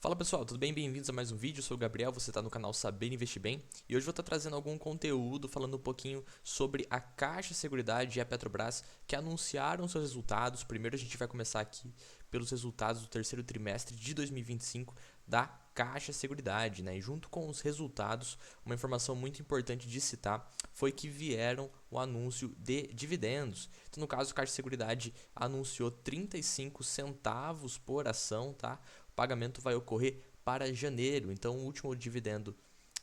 Fala pessoal, tudo bem? Bem-vindos a mais um vídeo. Eu sou o Gabriel, você está no canal Saber Investir Bem e hoje vou estar trazendo algum conteúdo falando um pouquinho sobre a Caixa Seguridade e a Petrobras que anunciaram seus resultados. Primeiro a gente vai começar aqui pelos resultados do terceiro trimestre de 2025 da Caixa Seguridade, né? E junto com os resultados, uma informação muito importante de citar foi que vieram o anúncio de dividendos. Então, no caso, a Caixa Seguridade anunciou 35 centavos por ação, tá? O pagamento vai ocorrer para janeiro, então o último dividendo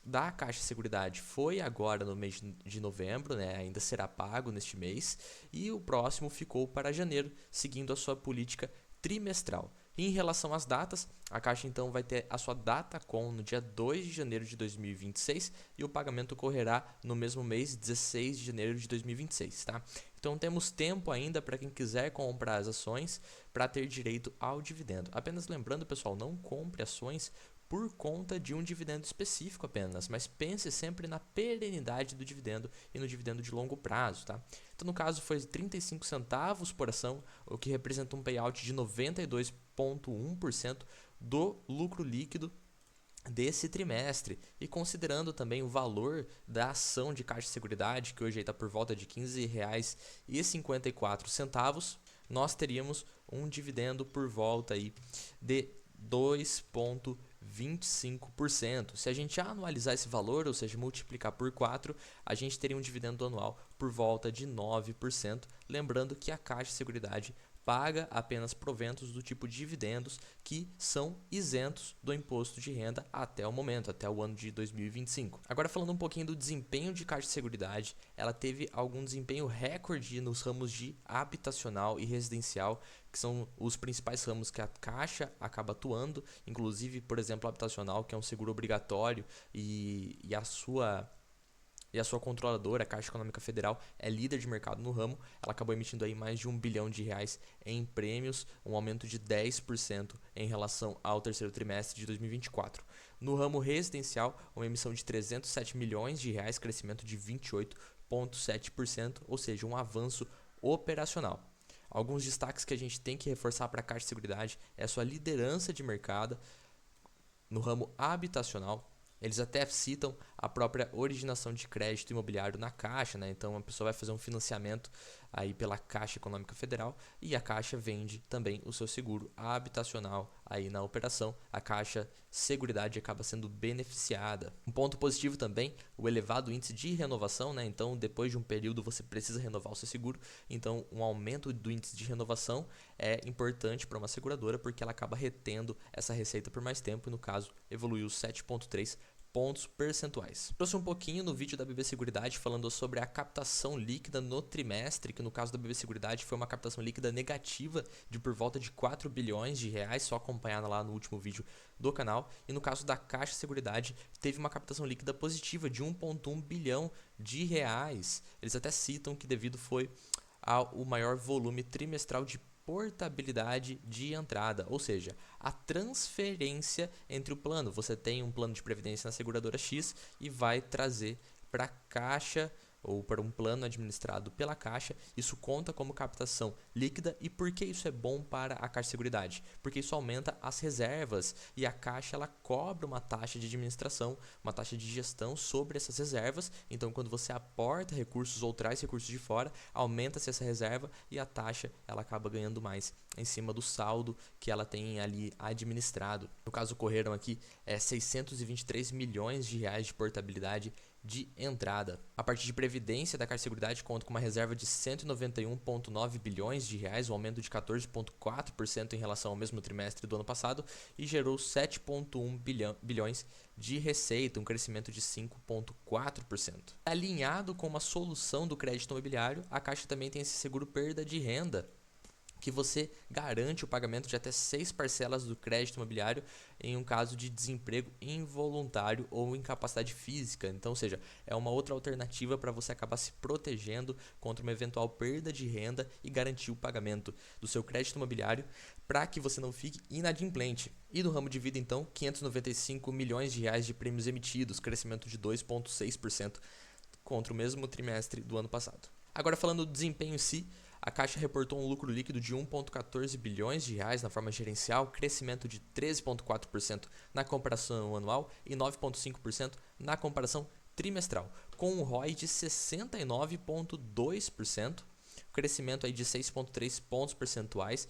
da Caixa Seguridade foi agora no mês de novembro, né? Ainda será pago neste mês, e o próximo ficou para janeiro, seguindo a sua política trimestral. Em relação às datas, a Caixa então vai ter a sua DataCon no dia 2 de janeiro de 2026 e o pagamento ocorrerá no mesmo mês, 16 de janeiro de 2026, tá? Então temos tempo ainda para quem quiser comprar as ações para ter direito ao dividendo. Apenas lembrando, pessoal, não compre ações por conta de um dividendo específico apenas, mas pense sempre na perenidade do dividendo e no dividendo de longo prazo, tá? Então, no caso, foi 35 centavos por ação, o que representa um payout de 92,1% do lucro líquido desse trimestre. E considerando também o valor da ação de Caixa Seguridade, que hoje está por volta de R$ 15,54, nós teríamos um dividendo por volta aí de 2,25%. Se a gente anualizar esse valor, ou seja, multiplicar por 4, a gente teria um dividendo anual por volta de 9%. Lembrando que a Caixa Seguridade paga apenas proventos do tipo dividendos que são isentos do imposto de renda até o momento, até o ano de 2025. Agora falando um pouquinho do desempenho de Caixa Seguridade, ela teve algum desempenho recorde nos ramos de habitacional e residencial, que são os principais ramos que a Caixa acaba atuando, inclusive, por exemplo, habitacional, que é um seguro obrigatório e a sua controladora, a Caixa Econômica Federal, é líder de mercado no ramo. Ela acabou emitindo aí mais de R$ 1 bilhão em prêmios, um aumento de 10% em relação ao terceiro trimestre de 2024. No ramo residencial, uma emissão de R$ 307 milhões, crescimento de 28,7%, ou seja, um avanço operacional. Alguns destaques que a gente tem que reforçar para a Caixa de Seguridade é a sua liderança de mercado no ramo habitacional. Eles até citam a própria originação de crédito imobiliário na Caixa, né? Então a pessoa vai fazer um financiamento aí pela Caixa Econômica Federal e a Caixa vende também o seu seguro habitacional aí na operação. A Caixa Seguridade acaba sendo beneficiada. Um ponto positivo também, o elevado índice de renovação, né? Então depois de um período você precisa renovar o seu seguro, então um aumento do índice de renovação é importante para uma seguradora porque ela acaba retendo essa receita por mais tempo e no caso evoluiu 7,3 pontos percentuais. Trouxe um pouquinho no vídeo da BB Seguridade falando sobre a captação líquida no trimestre, que no caso da BB Seguridade foi uma captação líquida negativa de por volta de 4 bilhões de reais, só acompanhada lá no último vídeo do canal. E no caso da Caixa Seguridade teve uma captação líquida positiva de 1,1 bilhão de reais. Eles até citam que devido foi ao maior volume trimestral de portabilidade de entrada, ou seja, a transferência entre o plano. Você tem um plano de previdência na seguradora X e vai trazer para a Caixa ou para um plano administrado pela Caixa. Isso conta como captação líquida. E por que isso é bom para a Caixa Seguridade? Porque isso aumenta as reservas e a Caixa ela cobra uma taxa de administração, uma taxa de gestão sobre essas reservas. Então quando você aporta recursos ou traz recursos de fora, aumenta-se essa reserva e a taxa ela acaba ganhando mais em cima do saldo que ela tem ali administrado. No caso ocorreram aqui 623 milhões de reais de portabilidade de entrada. A parte de previdência da Caixa Seguridade conta com uma reserva de 191,9 bilhões de reais, um aumento de 14,4% em relação ao mesmo trimestre do ano passado e gerou 7,1 bilhões de receita, um crescimento de 5,4%. Alinhado com uma solução do crédito imobiliário, a Caixa também tem esse seguro perda de renda, que você garante o pagamento de até 6 parcelas do crédito imobiliário em um caso de desemprego involuntário ou incapacidade física. Então, ou seja, é uma outra alternativa para você acabar se protegendo contra uma eventual perda de renda e garantir o pagamento do seu crédito imobiliário para que você não fique inadimplente. E no ramo de vida, então, 595 milhões de reais de prêmios emitidos, crescimento de 2,6% contra o mesmo trimestre do ano passado. Agora falando do desempenho em si, A Caixa reportou um lucro líquido de 1,14 bilhões de reais na forma gerencial, crescimento de 13,4% na comparação anual e 9,5% na comparação trimestral, com um ROI de 69,2%, crescimento aí de 6,3 pontos percentuais.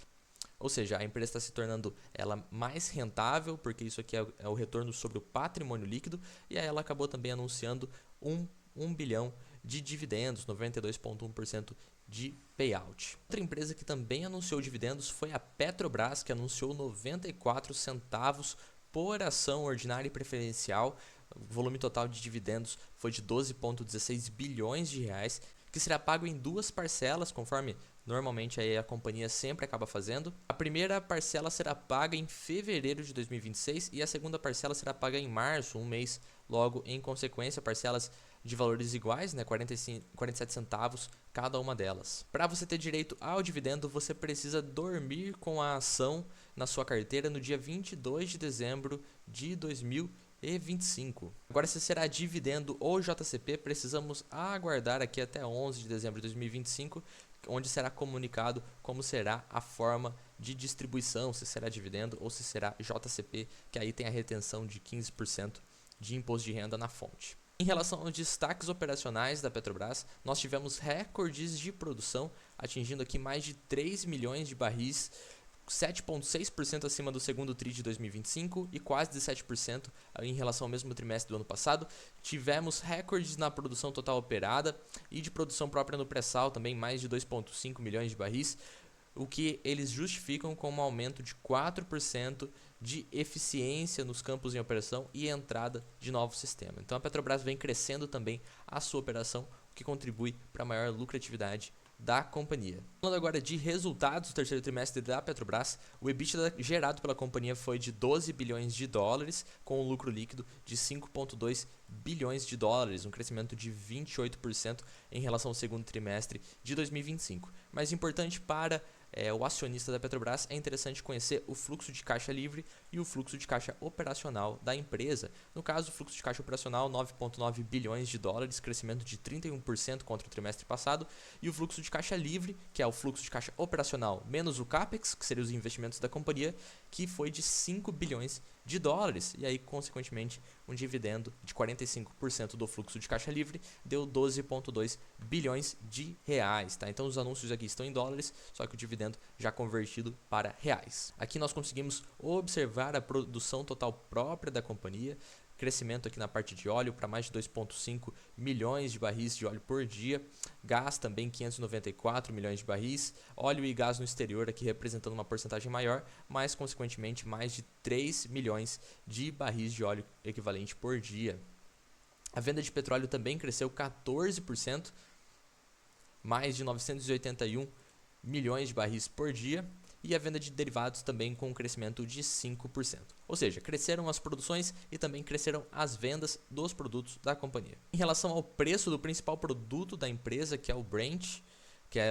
Ou seja, a empresa está se tornando ela mais rentável, porque isso aqui é o retorno sobre o patrimônio líquido, e aí ela acabou também anunciando 1 bilhão de dividendos, 92,1% de payout. Outra empresa que também anunciou dividendos foi a Petrobras, que anunciou 94 centavos por ação ordinária e preferencial. O volume total de dividendos foi de 12,16 bilhões de reais, que será pago em duas parcelas, conforme normalmente aí a companhia sempre acaba fazendo. A primeira parcela será paga em fevereiro de 2026 e a segunda parcela será paga em março, um mês logo em consequência, parcelas de valores iguais, né, 47 centavos cada uma delas. Para você ter direito ao dividendo, você precisa dormir com a ação na sua carteira no dia 22 de dezembro de 2025. Agora, se será dividendo ou JCP, precisamos aguardar aqui até 11 de dezembro de 2025, onde será comunicado como será a forma de distribuição, se será dividendo ou se será JCP, que aí tem a retenção de 15% de imposto de renda na fonte. Em relação aos destaques operacionais da Petrobras, nós tivemos recordes de produção, atingindo aqui mais de 3 milhões de barris, 7,6% acima do segundo TRI de 2025 e quase 17% em relação ao mesmo trimestre do ano passado. Tivemos recordes na produção total operada e de produção própria no pré-sal, também mais de 2,5 milhões de barris, o que eles justificam com um aumento de 4% de eficiência nos campos em operação e entrada de novos sistemas. Então a Petrobras vem crescendo também a sua operação, o que contribui para a maior lucratividade da companhia. Falando agora de resultados do terceiro trimestre da Petrobras, o EBITDA gerado pela companhia foi de 12 bilhões de dólares, com um lucro líquido de 5,2 bilhões de dólares, um crescimento de 28% em relação ao segundo trimestre de 2025. Mais importante para o acionista da Petrobras, é interessante conhecer o fluxo de caixa livre e o fluxo de caixa operacional da empresa. No caso, o fluxo de caixa operacional, 9,9 bilhões de dólares, crescimento de 31% contra o trimestre passado, e o fluxo de caixa livre, que é o fluxo de caixa operacional menos o CAPEX, que seriam os investimentos da companhia, que foi de 5 bilhões de dólares, e aí, consequentemente, um dividendo de 45% do fluxo de caixa livre deu 12,2 bilhões de reais, tá? Então os anúncios aqui estão em dólares, só que o dividendo já convertido para reais. Aqui nós conseguimos observar a produção total própria da companhia, crescimento aqui na parte de óleo para mais de 2,5 milhões de barris de óleo por dia, gás também 594 milhões de barris, óleo e gás no exterior aqui representando uma porcentagem maior, mas consequentemente mais de 3 milhões de barris de óleo equivalente por dia. A venda de petróleo também cresceu 14%, mais de 981 milhões de barris por dia, e a venda de derivados também com um crescimento de 5%. Ou seja, cresceram as produções e também cresceram as vendas dos produtos da companhia. Em relação ao preço do principal produto da empresa, que é o Brent, que é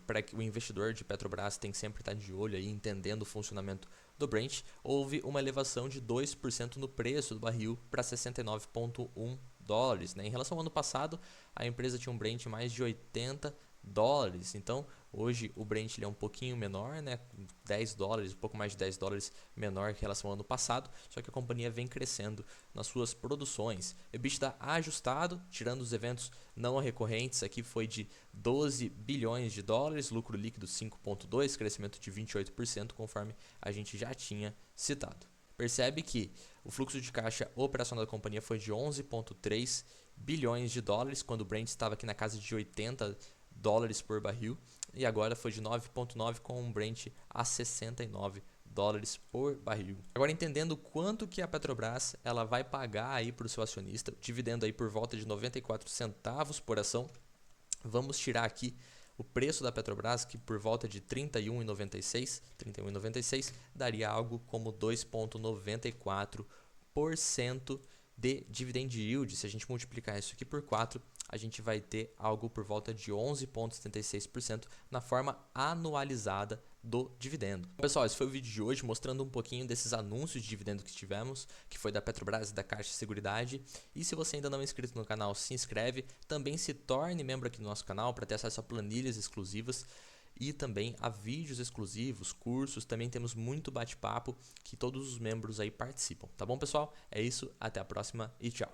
para que o investidor de Petrobras tem que sempre estar de olho aí, entendendo o funcionamento do Brent, houve uma elevação de 2% no preço do barril para 69,1 dólares. Né? Em relação ao ano passado, a empresa tinha um Brent mais de 80 dólares. Então, hoje o Brent ele é um pouquinho menor, né? 10 dólares, um pouco mais de 10 dólares menor em relação ao ano passado, só que a companhia vem crescendo nas suas produções. EBITDA ajustado, tirando os eventos não recorrentes, aqui foi de 12 bilhões de dólares, lucro líquido 5,2, crescimento de 28%, conforme a gente já tinha citado. Percebe que o fluxo de caixa operacional da companhia foi de 11,3 bilhões de dólares, quando o Brent estava aqui na casa de 80 dólares por barril, e agora foi de 9,9 com um Brent a 69 dólares por barril. Agora, entendendo quanto que a Petrobras ela vai pagar aí para o seu acionista, dividendo aí por volta de 94 centavos por ação, vamos tirar aqui o preço da Petrobras, que por volta de R$ 31,96 daria algo como 2,94% de dividend yield. Se a gente multiplicar isso aqui por 4, a gente vai ter algo por volta de 11,76% na forma anualizada do dividendo. Pessoal, esse foi o vídeo de hoje mostrando um pouquinho desses anúncios de dividendo que tivemos, que foi da Petrobras e da Caixa de Seguridade. E se você ainda não é inscrito no canal, se inscreve, também se torne membro aqui do nosso canal para ter acesso a planilhas exclusivas. e também a vídeos exclusivos, cursos, também temos muito bate-papo que todos os membros aí participam, tá bom, pessoal? É isso, até a próxima e tchau!